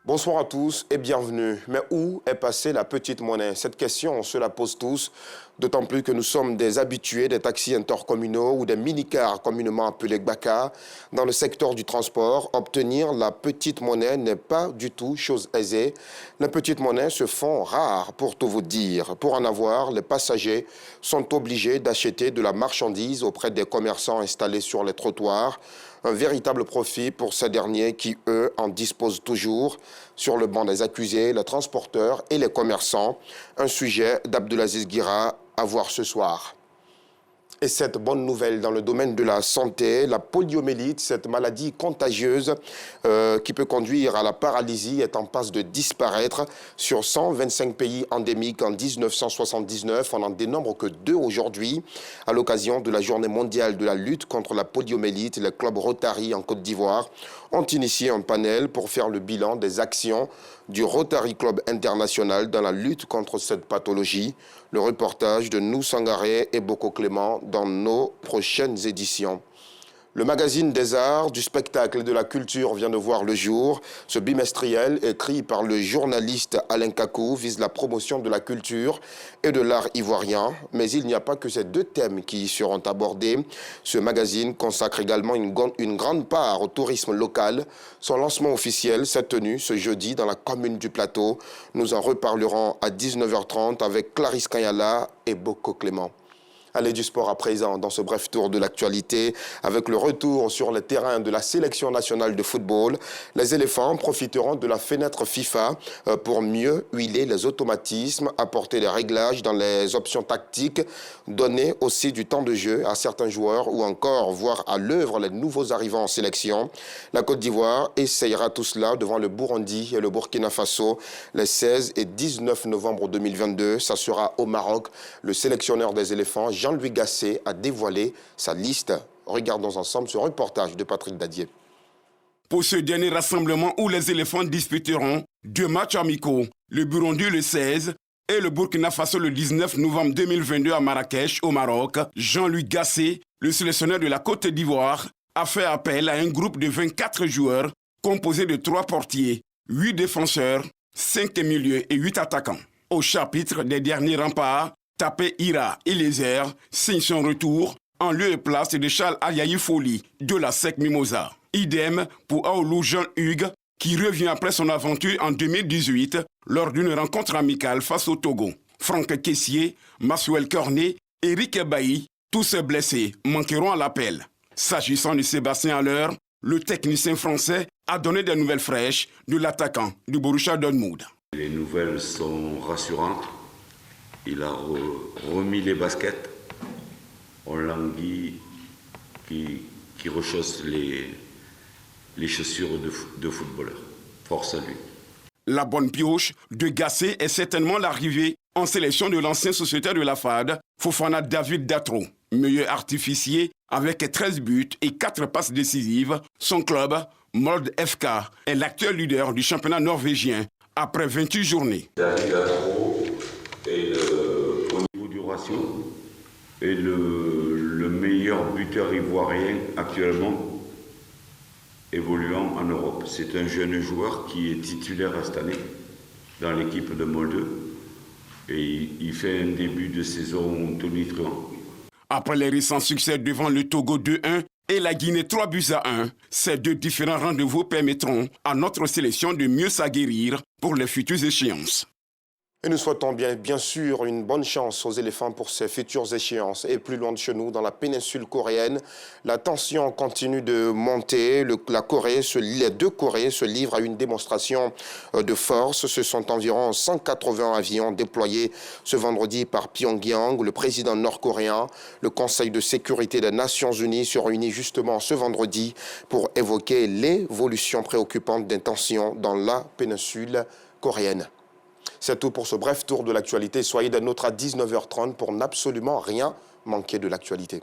Bonsoir à tous et bienvenue. Mais où est passée la petite monnaie? Cette question, on se la pose tous, d'autant plus que nous sommes des habitués des taxis intercommunaux ou des mini-cars communément appelés gbaka. Dans le secteur du transport, obtenir la petite monnaie n'est pas du tout chose aisée. Les petites monnaies se font rares, pour tout vous dire. Pour en avoir, les passagers sont obligés d'acheter de la marchandise auprès des commerçants installés sur les trottoirs. Un véritable profit pour ces derniers qui, eux, en disposent toujours. Sur le banc des accusés, les transporteurs et les commerçants. Un sujet d'Abdelaziz Guira à voir ce soir. Et cette bonne nouvelle dans le domaine de la santé, la poliomyélite, cette maladie contagieuse qui peut conduire à la paralysie, est en passe de disparaître. Sur 125 pays endémiques en 1979, on n'en dénombre que 2 aujourd'hui. À l'occasion de la journée mondiale de la lutte contre la poliomyélite, les clubs Rotary en Côte d'Ivoire ont initié un panel pour faire le bilan des actions du Rotary Club International dans la lutte contre cette pathologie. Le reportage de Nou Sangaré et Boko Clément dans nos prochaines éditions. Le magazine des arts, du spectacle et de la culture vient de voir le jour. Ce bimestriel, écrit par le journaliste Alain Kakou, vise la promotion de la culture et de l'art ivoirien. Mais il n'y a pas que ces 2 thèmes qui y seront abordés. Ce magazine consacre également une grande part au tourisme local. Son lancement officiel s'est tenu ce jeudi dans la commune du Plateau. Nous en reparlerons à 19h30 avec Clarisse Kanyala et Boko Clément. Allez du sport à présent dans ce bref tour de l'actualité avec le retour sur le terrain de la sélection nationale de football. Les éléphants profiteront de la fenêtre FIFA pour mieux huiler les automatismes, apporter des réglages dans les options tactiques, donner aussi du temps de jeu à certains joueurs ou encore voir à l'œuvre les nouveaux arrivants en sélection. La Côte d'Ivoire essayera tout cela devant le Burundi et le Burkina Faso les 16 et 19 novembre 2022. Ça sera au Maroc. Le sélectionneur des éléphants, Jean-Louis Gasset, a dévoilé sa liste. Regardons ensemble ce reportage de Patrick Dadier. Pour ce dernier rassemblement où les éléphants disputeront 2 matchs amicaux, le Burundi le 16 et le Burkina Faso le 19 novembre 2022 à Marrakech, au Maroc, Jean-Louis Gasset, le sélectionneur de la Côte d'Ivoire, a fait appel à un groupe de 24 joueurs composé de 3 portiers, 8 défenseurs, 5 milieux et 8 attaquants. Au chapitre des derniers remparts, Tapé Ira Eliezer signe son retour en lieu et place de Charles Ayayi Foli de la SEC Mimosa. Idem pour Aoulou Jean-Hugues qui revient après son aventure en 2018 lors d'une rencontre amicale face au Togo. Franck Kessier, Maxwell Cornet, Eric Ebaï, tous ces blessés manqueront à l'appel. S'agissant de Sébastien Haller, le technicien français a donné des nouvelles fraîches de l'attaquant du Borussia Dortmund. Les nouvelles sont rassurantes. Il a remis les baskets. On languit qui rechausse les chaussures de footballeur. Force à lui. La bonne pioche de Gasset est certainement l'arrivée en sélection de l'ancien sociétaire de la FAD, Fofana David Datro. Meilleur artificier avec 13 buts et 4 passes décisives, son club, Molde FK, est l'actuel leader du championnat norvégien après 28 journées. David Datro est au niveau du ratio est le meilleur buteur ivoirien actuellement évoluant en Europe. C'est un jeune joueur qui est titulaire cette année dans l'équipe de Molde et il fait un début de saison tonitruant. Après les récents succès devant le Togo 2-1 et la Guinée 3-1, ces 2 différents rendez-vous permettront à notre sélection de mieux s'aguerrir pour les futures échéances. Et nous souhaitons bien sûr une bonne chance aux éléphants pour ces futures échéances. Et plus loin de chez nous, dans la péninsule coréenne, la tension continue de monter. Les 2 Corées se livrent à une démonstration de force. Ce sont environ 180 avions déployés ce vendredi par Pyongyang. Le président nord-coréen, le Conseil de sécurité des Nations Unies se réunit justement ce vendredi pour évoquer l'évolution préoccupante des tensions dans la péninsule coréenne. C'est tout pour ce bref tour de l'actualité. Soyez des nôtres à 19h30 pour n'absolument rien manquer de l'actualité.